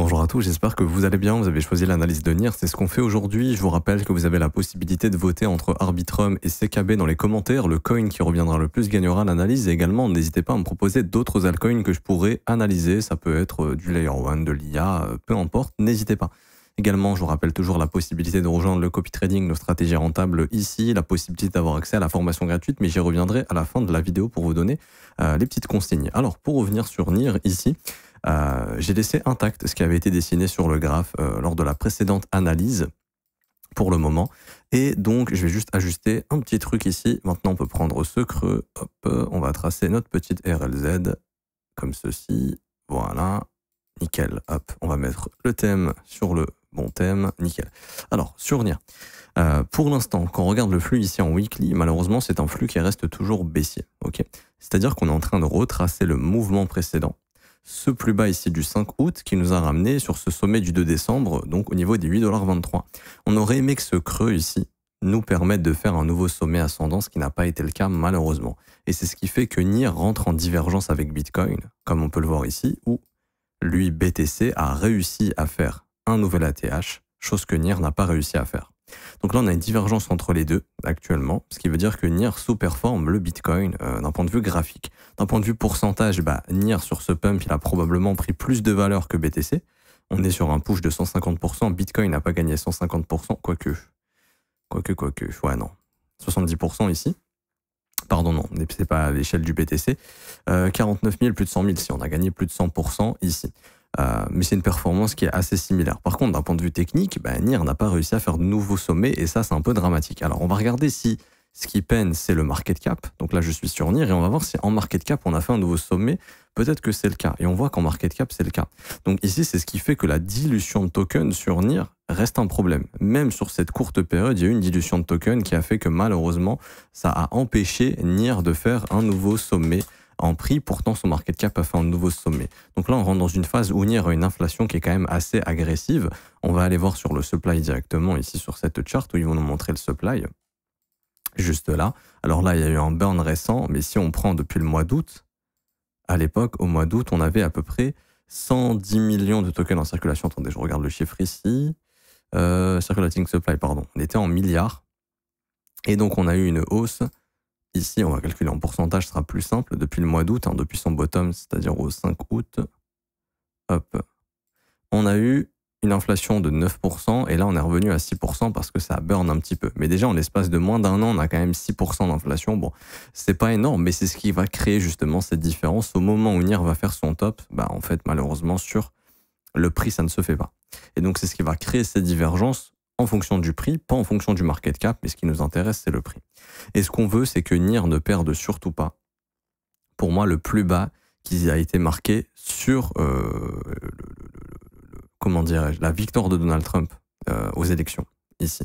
Bonjour à tous, j'espère que vous allez bien, vous avez choisi l'analyse de NIR, c'est ce qu'on fait aujourd'hui. Je vous rappelle que vous avez la possibilité de voter entre Arbitrum et CKB dans les commentaires. Le coin qui reviendra le plus gagnera l'analyse et également n'hésitez pas à me proposer d'autres altcoins que je pourrais analyser. Ça peut être du Layer 1, de l'IA, peu importe, n'hésitez pas. Également, je vous rappelle toujours la possibilité de rejoindre le copy trading, nos stratégies rentables ici, la possibilité d'avoir accès à la formation gratuite, mais j'y reviendrai à la fin de la vidéo pour vous donner les petites consignes. Alors, pour revenir sur NIR ici, j'ai laissé intact ce qui avait été dessiné sur le graphe lors de la précédente analyse pour le moment. Et donc, je vais juste ajuster un petit truc ici. Maintenant, on peut prendre ce creux. Hop, on va tracer notre petite RLZ comme ceci. Voilà, nickel. Hop, on va mettre le thème sur le bon thème. Nickel. Alors, sur NIR. Pour l'instant, quand on regarde le flux ici en weekly, malheureusement, c'est un flux qui reste toujours baissier. Okay, c'est-à-dire qu'on est en train de retracer le mouvement précédent. Ce plus bas ici du 5 août qui nous a ramené sur ce sommet du 2 décembre, donc au niveau des 8,23 $. On aurait aimé que ce creux ici nous permette de faire un nouveau sommet ascendant, ce qui n'a pas été le cas malheureusement. Et c'est ce qui fait que NIR rentre en divergence avec Bitcoin, comme on peut le voir ici, où lui, BTC, a réussi à faire un nouvel ATH, chose que NIR n'a pas réussi à faire. Donc là, on a une divergence entre les deux actuellement, ce qui veut dire que NIR sous-performe le Bitcoin d'un point de vue graphique. D'un point de vue pourcentage, NIR sur ce pump, il a probablement pris plus de valeur que BTC. On est sur un push de 150%. Bitcoin n'a pas gagné 150%, quoique. Ouais, non. 70% ici. Pardon, non, c'est pas à l'échelle du BTC. 49 000, plus de 100 000 si on a gagné plus de 100% ici. Mais c'est une performance qui est assez similaire. Par contre, d'un point de vue technique, NIR n'a pas réussi à faire de nouveaux sommets et ça, c'est un peu dramatique. Alors, on va regarder si ce qui peine, c'est le market cap. Donc là, je suis sur NIR et on va voir si en market cap, on a fait un nouveau sommet. Peut-être que c'est le cas. Et on voit qu'en market cap, c'est le cas. Donc ici, c'est ce qui fait que la dilution de tokens sur NIR reste un problème. Même sur cette courte période, il y a eu une dilution de tokens qui a fait que malheureusement, ça a empêché NIR de faire un nouveau sommet en prix. Pourtant, son market cap a fait un nouveau sommet. Donc là, on rentre dans une phase où NIR a une inflation qui est quand même assez agressive. On va aller voir sur le supply directement ici sur cette chart où ils vont nous montrer le supply. Juste là. Alors là, il y a eu un burn récent, mais si on prend depuis le mois d'août, à l'époque, au mois d'août, on avait à peu près 110 millions de tokens en circulation. Attendez, je regarde le chiffre ici. Circulating supply, pardon. On était en milliards. Et donc, on a eu une hausse. Ici, on va calculer en pourcentage, ce sera plus simple. Depuis le mois d'août, depuis son bottom, c'est-à-dire au 5 août, hop, on a eu une inflation de 9%, et là, on est revenu à 6% parce que ça burn un petit peu. Mais déjà, en l'espace de moins d'un an, on a quand même 6% d'inflation. Bon, c'est pas énorme, mais c'est ce qui va créer justement cette différence. Au moment où NIR va faire son top, en fait, malheureusement, sur le prix, ça ne se fait pas. Et donc, c'est ce qui va créer cette divergence en fonction du prix, pas en fonction du market cap, mais ce qui nous intéresse, c'est le prix. Et ce qu'on veut, c'est que NIR ne perde surtout pas, pour moi, le plus bas qui a été marqué sur comment dirais-je, la victoire de Donald Trump aux élections, ici.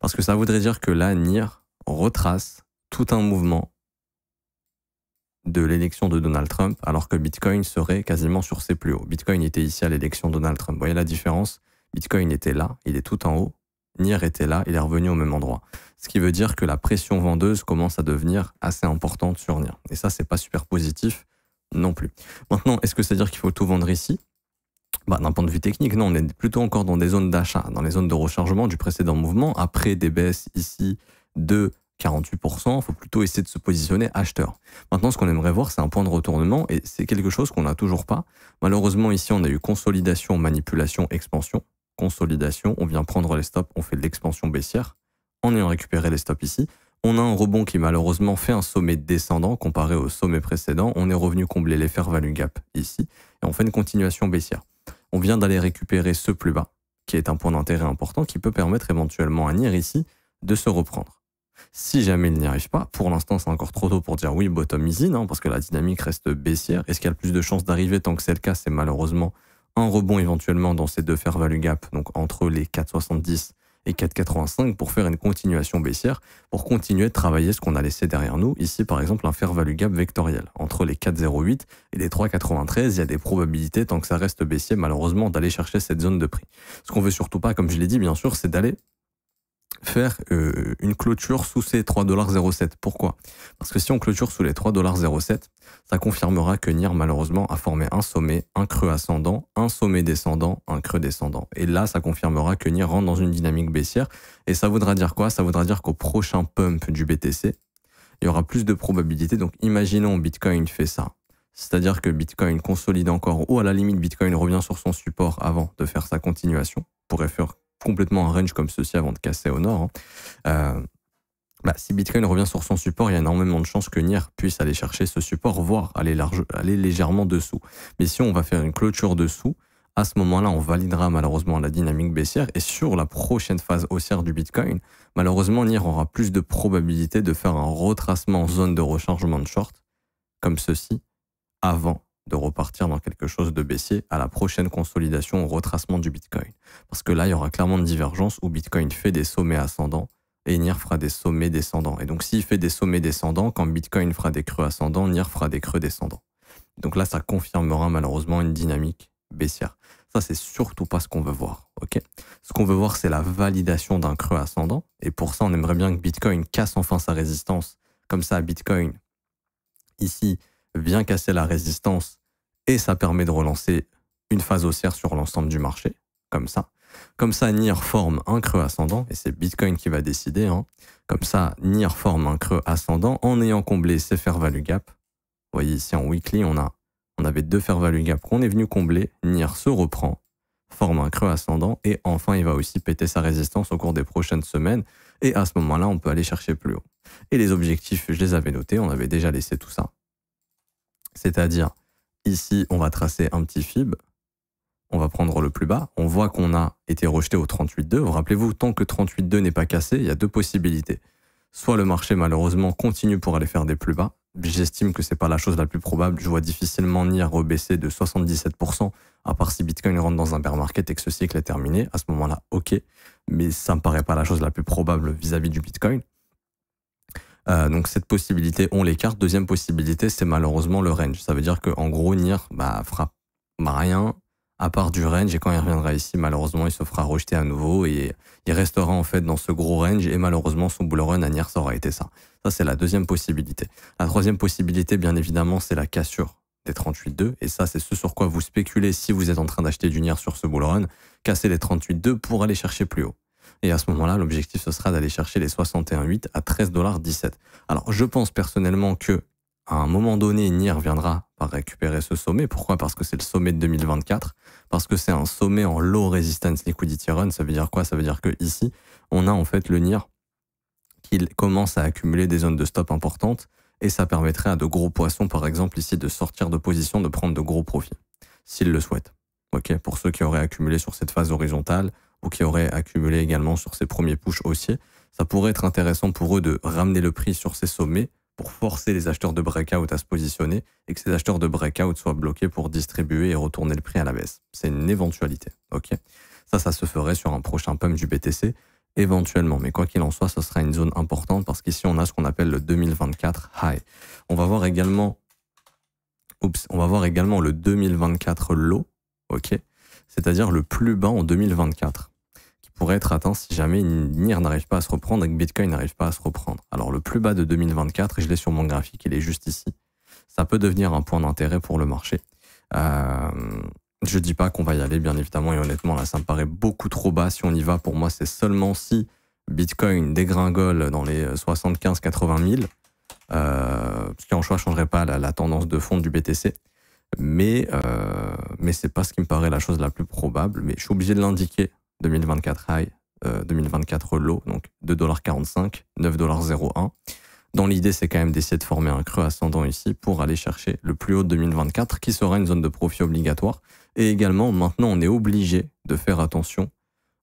Parce que ça voudrait dire que là, NIR retrace tout un mouvement de l'élection de Donald Trump, alors que Bitcoin serait quasiment sur ses plus hauts. Bitcoin était ici à l'élection de Donald Trump. Vous voyez la différence? Bitcoin était là, il est tout en haut. NIR était là, il est revenu au même endroit. Ce qui veut dire que la pression vendeuse commence à devenir assez importante sur NIR. Et ça, c'est pas super positif non plus. Maintenant, est-ce que ça veut dire qu'il faut tout vendre ici? D'un point de vue technique, non, on est plutôt encore dans des zones d'achat, dans les zones de rechargement du précédent mouvement. Après des baisses ici de 48%, il faut plutôt essayer de se positionner acheteur. Maintenant, ce qu'on aimerait voir, c'est un point de retournement et c'est quelque chose qu'on n'a toujours pas. Malheureusement, ici, on a eu consolidation, manipulation, expansion. Consolidation, on vient prendre les stops, on fait de l'expansion baissière en ayant récupéré les stops ici. On a un rebond qui malheureusement fait un sommet descendant comparé au sommet précédent. On est revenu combler les fair value gap ici et on fait une continuation baissière. On vient d'aller récupérer ce plus bas qui est un point d'intérêt important qui peut permettre éventuellement à NIR ici de se reprendre. Si jamais il n'y arrive pas, pour l'instant c'est encore trop tôt pour dire oui, bottom easy, non, parce que la dynamique reste baissière. Est-ce qu'il y a le plus de chances d'arriver? Tant que c'est le cas, c'est malheureusement un rebond éventuellement dans ces deux fair value gap, donc entre les 4,70 et 4,85 pour faire une continuation baissière, pour continuer de travailler ce qu'on a laissé derrière nous. Ici, par exemple, un fair value gap vectoriel. Entre les 4,08 et les 3,93, il y a des probabilités, tant que ça reste baissier, malheureusement, d'aller chercher cette zone de prix. Ce qu'on veut surtout pas, comme je l'ai dit, bien sûr, c'est d'aller faire une clôture sous ces 3,07 $. Pourquoi? Parce que si on clôture sous les 3,07 $, ça confirmera que NIR malheureusement a formé un sommet, un creux ascendant, un sommet descendant, un creux descendant. Et là, ça confirmera que NIR rentre dans une dynamique baissière. Et ça voudra dire quoi? Ça voudra dire qu'au prochain pump du BTC, il y aura plus de probabilités. Donc imaginons Bitcoin fait ça. C'est-à-dire que Bitcoin consolide encore, ou à la limite Bitcoin revient sur son support avant de faire sa continuation, pourrait faire complètement un range comme ceci avant de casser au nord. Si Bitcoin revient sur son support, il y a énormément de chances que NIR puisse aller chercher ce support, voire aller légèrement dessous. Mais si on va faire une clôture dessous, à ce moment-là, on validera malheureusement la dynamique baissière. Et sur la prochaine phase haussière du Bitcoin, malheureusement, NIR aura plus de probabilité de faire un retracement en zone de rechargement de short, comme ceci, avant de repartir dans quelque chose de baissier à la prochaine consolidation au retracement du Bitcoin. Parce que là, il y aura clairement une divergence où Bitcoin fait des sommets ascendants et NIR fera des sommets descendants. Et donc, s'il fait des sommets descendants, quand Bitcoin fera des creux ascendants, NIR fera des creux descendants. Donc là, ça confirmera malheureusement une dynamique baissière. Ça, c'est surtout pas ce qu'on veut voir. Ok. Ce qu'on veut voir, c'est la validation d'un creux ascendant. Et pour ça, on aimerait bien que Bitcoin casse enfin sa résistance. Comme ça, Bitcoin, ici, vient casser la résistance et ça permet de relancer une phase haussière sur l'ensemble du marché, comme ça. Comme ça, NIR forme un creux ascendant, et c'est Bitcoin qui va décider. Comme ça, NIR forme un creux ascendant en ayant comblé ses fair value gap. Vous voyez ici en weekly, on avait 2 fair value gap qu'on est venu combler. NIR se reprend, forme un creux ascendant, et enfin, il va aussi péter sa résistance au cours des prochaines semaines. Et à ce moment-là, on peut aller chercher plus haut. Et les objectifs, je les avais notés, on avait déjà laissé tout ça. C'est-à-dire, ici, on va tracer un petit fib, on va prendre le plus bas, on voit qu'on a été rejeté au 38,2. Rappelez-vous, tant que 38,2 n'est pas cassé, il y a 2 possibilités. Soit le marché, malheureusement, continue pour aller faire des plus bas. J'estime que c'est pas la chose la plus probable. Je vois difficilement NIR rebaisser de 77%, à part si Bitcoin rentre dans un bear market et que ce cycle est terminé. À ce moment-là, ok. Mais ça me paraît pas la chose la plus probable vis-à-vis du Bitcoin. Donc cette possibilité, on l'écarte. Deuxième possibilité, c'est malheureusement le range. Ça veut dire qu'en gros, NIR fera rien à part du range, et quand il reviendra ici, malheureusement, il se fera rejeter à nouveau et il restera en fait dans ce gros range, et malheureusement, son bull run à NIR, ça aura été ça. Ça, c'est la deuxième possibilité. La troisième possibilité, bien évidemment, c'est la cassure des 38,2, et ça, c'est ce sur quoi vous spéculez si vous êtes en train d'acheter du NIR sur ce bull run, casser les 38,2 pour aller chercher plus haut. Et à ce moment-là, l'objectif, ce sera d'aller chercher les 61,8 à 13,17 $. Alors, je pense personnellement que à un moment donné, NIR viendra par récupérer ce sommet. Pourquoi? Parce que c'est le sommet de 2024. Parce que c'est un sommet en low resistance liquidity run. Ça veut dire quoi? Ça veut dire que ici, on a en fait le NIR qui commence à accumuler des zones de stop importantes, et ça permettrait à de gros poissons, par exemple ici, de sortir de position, de prendre de gros profits, s'ils le souhaitent. Ok, pour ceux qui auraient accumulé sur cette phase horizontale ou qui auraient accumulé également sur ces premiers pushs haussiers, ça pourrait être intéressant pour eux de ramener le prix sur ces sommets pour forcer les acheteurs de breakout à se positionner et que ces acheteurs de breakout soient bloqués pour distribuer et retourner le prix à la baisse. C'est une éventualité. Ok, ça se ferait sur un prochain pump du BTC éventuellement, mais quoi qu'il en soit, ce sera une zone importante parce qu'ici on a ce qu'on appelle le 2024 high. On va voir également le 2024 low. Ok, c'est-à-dire le plus bas en 2024, qui pourrait être atteint si jamais NIR n'arrive pas à se reprendre et que Bitcoin n'arrive pas à se reprendre. Alors le plus bas de 2024, et je l'ai sur mon graphique, il est juste ici, ça peut devenir un point d'intérêt pour le marché. Je dis pas qu'on va y aller, bien évidemment, et honnêtement, là, ça me paraît beaucoup trop bas. Si on y va, pour moi, c'est seulement si Bitcoin dégringole dans les 75-80 000, ce qui en choix ne changerait pas la tendance de fond du BTC. Mais c'est pas ce qui me paraît la chose la plus probable. Mais je suis obligé de l'indiquer. 2024 high, 2024 low, donc 2,45 $, 9,01 $. Dans l'idée, c'est quand même d'essayer de former un creux ascendant ici pour aller chercher le plus haut de 2024, qui sera une zone de profit obligatoire. Et également, maintenant, on est obligé de faire attention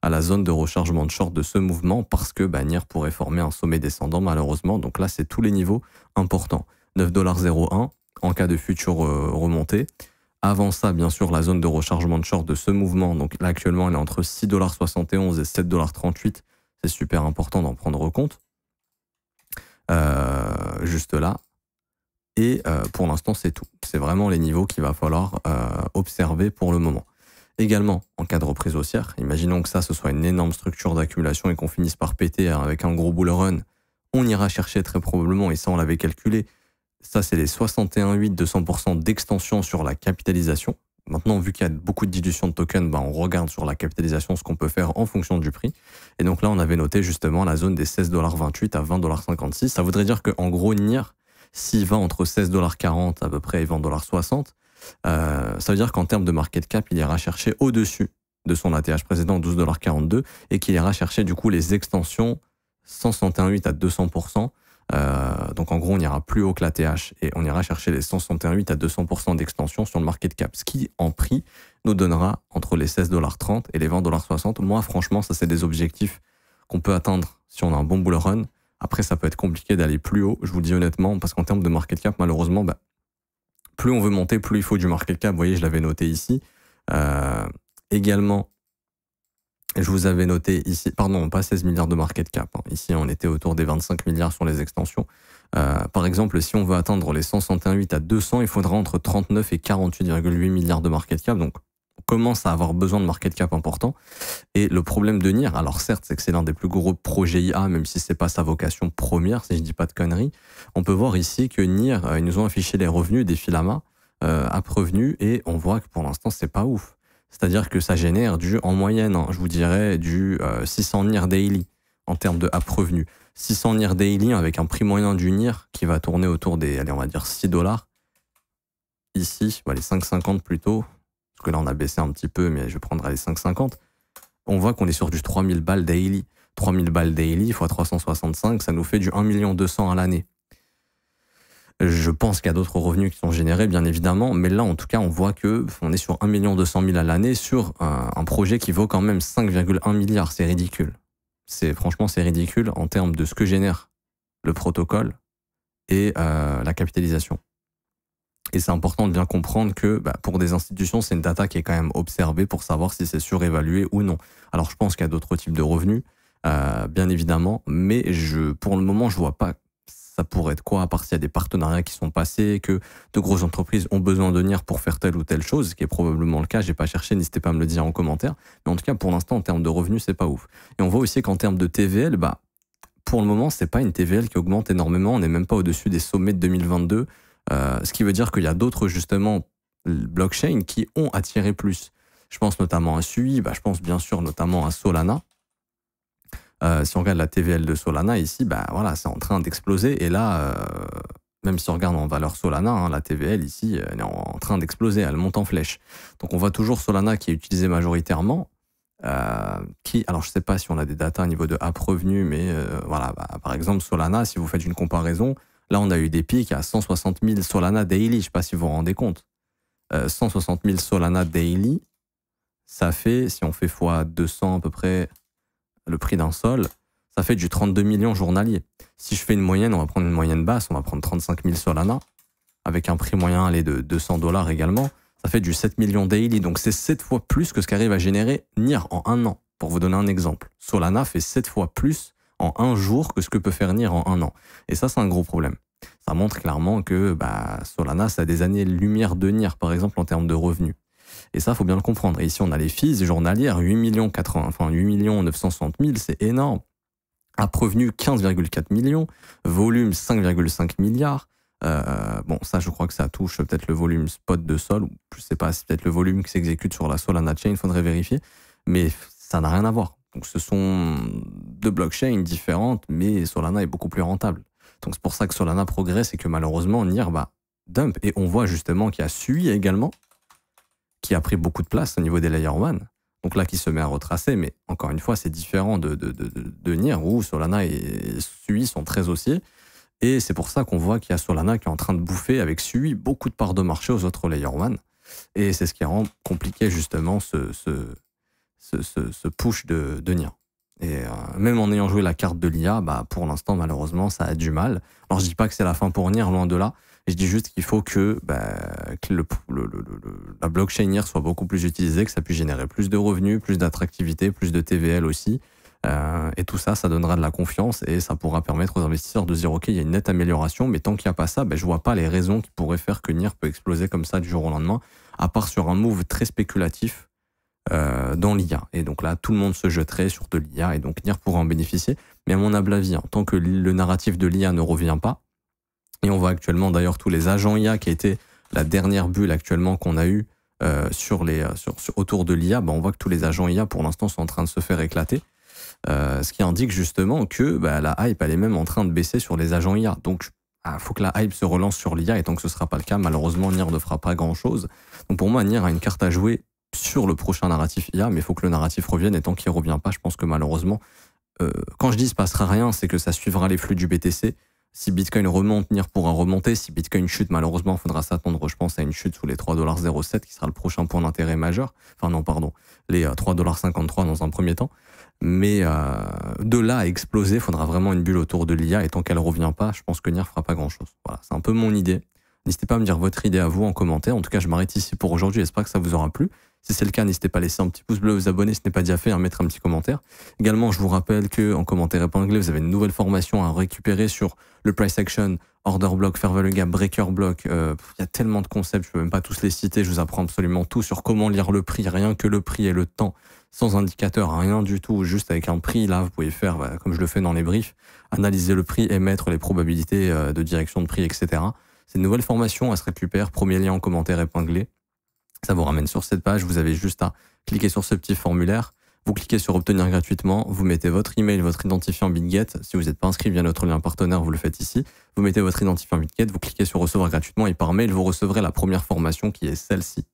à la zone de rechargement de short de ce mouvement parce que NIR pourrait former un sommet descendant, malheureusement. Donc là, c'est tous les niveaux importants. 9,01 $. En cas de future remontée. Avant ça, bien sûr, la zone de rechargement de short de ce mouvement, donc là actuellement elle est entre 6,71 $ et 7,38 $. C'est super important d'en prendre compte. Juste là. Et pour l'instant, c'est tout. C'est vraiment les niveaux qu'il va falloir observer pour le moment. Également, en cas de reprise haussière, imaginons que ça, ce soit une énorme structure d'accumulation et qu'on finisse par péter avec un gros bull run, on ira chercher très probablement, et ça on l'avait calculé, ça c'est les 61,8 de 100% d'extension sur la capitalisation. Maintenant, vu qu'il y a beaucoup de dilution de tokens, on regarde sur la capitalisation ce qu'on peut faire en fonction du prix. Et donc là, on avait noté justement la zone des 16,28 $ à 20,56 $. Ça voudrait dire qu'en gros, NIR, s'il va entre 16,40 $ à peu près et 20,60 $, ça veut dire qu'en termes de market cap, il ira chercher au-dessus de son ATH précédent, 12,42 $, et qu'il ira chercher du coup les extensions 161,8 à 200%. Donc en gros, on ira plus haut que l'ATH et on ira chercher les 161,8 à 200% d'extension sur le market cap, ce qui en prix nous donnera entre les 16,30 $ et les 20,60 $. Moi, franchement, ça c'est des objectifs qu'on peut atteindre si on a un bon bull run. Après, ça peut être compliqué d'aller plus haut, je vous le dis honnêtement, parce qu'en termes de market cap, malheureusement, plus on veut monter, plus il faut du market cap. Vous voyez, je l'avais noté ici. Également, je vous avais noté ici, pardon, pas 16 milliards de market cap. Ici, on était autour des 25 milliards sur les extensions. Par exemple, si on veut atteindre les 161,8 à 200, il faudra entre 39 et 48,8 milliards de market cap. Donc, on commence à avoir besoin de market cap important. Et le problème de NIR, alors certes, c'est que c'est l'un des plus gros projets IA, même si c'est pas sa vocation première, si je dis pas de conneries. On peut voir ici que NIR, ils nous ont affiché les revenus des Filama, app revenus, et on voit que pour l'instant, c'est pas ouf. C'est-à-dire que ça génère en moyenne, je vous dirais, du 600 NIR daily en termes de app revenus. 600 NIR daily avec un prix moyen du NIR qui va tourner autour des, allez, on va dire 6 $. Ici, les 5,50 plutôt, parce que là on a baissé un petit peu, mais je prendrai les 5,50. On voit qu'on est sur du 3000 balles daily. 3000 balles daily x 365, ça nous fait du 1 200 000 à l'année. Je pense qu'il y a d'autres revenus qui sont générés, bien évidemment, mais là, en tout cas, on voit qu'on est sur 1 200 000 à l'année sur un projet qui vaut quand même 5,1 milliards. C'est ridicule. Franchement, c'est ridicule en termes de ce que génère le protocole et la capitalisation. Et c'est important de bien comprendre que pour des institutions, c'est une data qui est quand même observée pour savoir si c'est surévalué ou non. Alors, je pense qu'il y a d'autres types de revenus, bien évidemment, mais pour le moment, je vois pas ça pourrait être quoi, à part s'il y a des partenariats qui sont passés, que de grosses entreprises ont besoin de NIR pour faire telle ou telle chose, ce qui est probablement le cas. J'ai pas cherché, n'hésitez pas à me le dire en commentaire. Mais en tout cas, pour l'instant, en termes de revenus, c'est pas ouf. Et on voit aussi qu'en termes de TVL, pour le moment, c'est pas une TVL qui augmente énormément. On n'est même pas au-dessus des sommets de 2022. Ce qui veut dire qu'il y a d'autres, justement, blockchains qui ont attiré plus. Je pense notamment à SUI, je pense bien sûr notamment à Solana. Si on regarde la TVL de Solana ici, c'est en train d'exploser. Et là, même si on regarde en valeur Solana, la TVL ici, elle est en train d'exploser, elle monte en flèche. Donc on voit toujours Solana qui est utilisé majoritairement. Alors je sais pas si on a des datas au niveau de app revenu, mais par exemple Solana, si vous faites une comparaison, là on a eu des pics à 160 000 Solana daily, je sais pas si vous vous rendez compte. 160 000 Solana daily, ça fait, si on fait fois 200 à peu près, le prix d'un sol, ça fait du 32 millions journalier. Si je fais une moyenne, on va prendre une moyenne basse, on va prendre 35 000 Solana, avec un prix moyen de 200 $ également, ça fait du 7 millions daily. Donc c'est 7 fois plus que ce qu'arrive à générer NIR en un an. Pour vous donner un exemple, Solana fait 7 fois plus en un jour que ce que peut faire NIR en un an. Et ça, c'est un gros problème. Ça montre clairement que Solana, ça a des années-lumière de NIR, par exemple, en termes de revenus. Et ça, il faut bien le comprendre. Et ici, on a les fees journalières, 8 960 000, c'est énorme. App revenu, 15,4 millions. Volume, 5,5 milliards. Ça, je crois que ça touche peut-être le volume spot de Sol. Ou je sais pas, c'est peut-être le volume qui s'exécute sur la Solana Chain, il faudrait vérifier. Mais ça n'a rien à voir. Donc, ce sont deux blockchains différentes, mais Solana est beaucoup plus rentable. Donc, c'est pour ça que Solana progresse et que malheureusement, NIR, dump. Et on voit justement qu'il y a SUI également, qui a pris beaucoup de place au niveau des Layer 1. Donc là, qui se met à retracer, mais encore une fois, c'est différent de NIR, où Solana et SUI sont très haussiers. Et c'est pour ça qu'on voit qu'il y a Solana qui est en train de bouffer avec SUI beaucoup de parts de marché aux autres Layer 1. Et c'est ce qui rend compliqué justement ce push de NIR. Et même en ayant joué la carte de l'IA, pour l'instant, malheureusement, ça a du mal. Alors, je dis pas que c'est la fin pour NIR, loin de là. Je dis juste qu'il faut que la blockchain NIR soit beaucoup plus utilisée, que ça puisse générer plus de revenus, plus d'attractivité, plus de TVL aussi. Et tout ça, ça donnera de la confiance et ça pourra permettre aux investisseurs de dire ok, il y a une nette amélioration, mais tant qu'il n'y a pas ça, je vois pas les raisons qui pourraient faire que NIR peut exploser comme ça du jour au lendemain, à part sur un move très spéculatif dans l'IA. Et donc là, tout le monde se jetterait sur de l'IA et donc NIR pourrait en bénéficier. Mais à mon humble avis, tant que le narratif de l'IA ne revient pas, et on voit actuellement d'ailleurs tous les agents IA qui a été la dernière bulle actuellement qu'on a eue autour de l'IA, on voit que tous les agents IA pour l'instant sont en train de se faire éclater. Ce qui indique justement que la hype elle est même en train de baisser sur les agents IA. Donc il faut que la hype se relance sur l'IA et tant que ce ne sera pas le cas, malheureusement NIR ne fera pas grand chose. Donc pour moi NIR a une carte à jouer sur le prochain narratif IA, mais il faut que le narratif revienne et tant qu'il ne revient pas, je pense que malheureusement, quand je dis il ne se passera rien, c'est que ça suivra les flux du BTC. Si Bitcoin remonte, NIR pourra remonter. Si Bitcoin chute, malheureusement, il faudra s'attendre, je pense, à une chute sous les 3,07$ qui sera le prochain point d'intérêt majeur. Enfin non, pardon, les 3,53$ dans un premier temps. Mais de là à exploser, il faudra vraiment une bulle autour de l'IA et tant qu'elle ne revient pas, je pense que NIR fera pas grand-chose. Voilà, c'est un peu mon idée. N'hésitez pas à me dire votre idée à vous en commentaire. En tout cas, je m'arrête ici pour aujourd'hui. J'espère que ça vous aura plu. Si c'est le cas, n'hésitez pas à laisser un petit pouce bleu, vous abonner si ce n'est pas déjà fait, à mettre un petit commentaire. Également, je vous rappelle qu'en commentaire épinglé, vous avez une nouvelle formation à récupérer sur le price action, order block, fair value gap, breaker block. Il y a tellement de concepts, je ne peux même pas tous les citer. Je vous apprends absolument tout sur comment lire le prix, rien que le prix et le temps, sans indicateur, rien du tout, juste avec un prix. Là, vous pouvez faire, comme je le fais dans les briefs, analyser le prix et mettre les probabilités de direction de prix, etc. C'est une nouvelle formation, elle se récupère. Premier lien en commentaire épinglé. Ça vous ramène sur cette page. Vous avez juste à cliquer sur ce petit formulaire. Vous cliquez sur obtenir gratuitement. Vous mettez votre email, votre identifiant BitGet. Si vous n'êtes pas inscrit via notre lien partenaire, vous le faites ici. Vous mettez votre identifiant BitGet. Vous cliquez sur recevoir gratuitement et par mail, vous recevrez la première formation qui est celle-ci.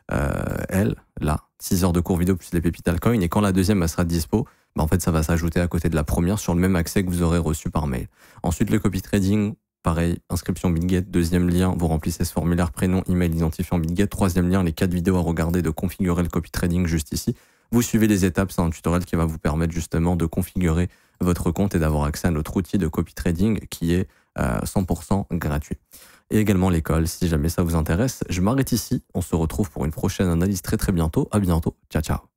Là, 6 heures de cours vidéo plus les pépites altcoin. Et quand la deuxième elle sera dispo, en fait, ça va s'ajouter à côté de la première sur le même accès que vous aurez reçu par mail. Ensuite, le copy trading. Pareil, inscription BitGet, deuxième lien, vous remplissez ce formulaire prénom, email, identifiant BitGet. Troisième lien, les 4 vidéos à regarder de configurer le copy trading juste ici. Vous suivez les étapes, c'est un tutoriel qui va vous permettre justement de configurer votre compte et d'avoir accès à notre outil de copy trading qui est 100% gratuit. Et également l'école, si jamais ça vous intéresse. Je m'arrête ici, on se retrouve pour une prochaine analyse très bientôt. À bientôt, ciao ciao.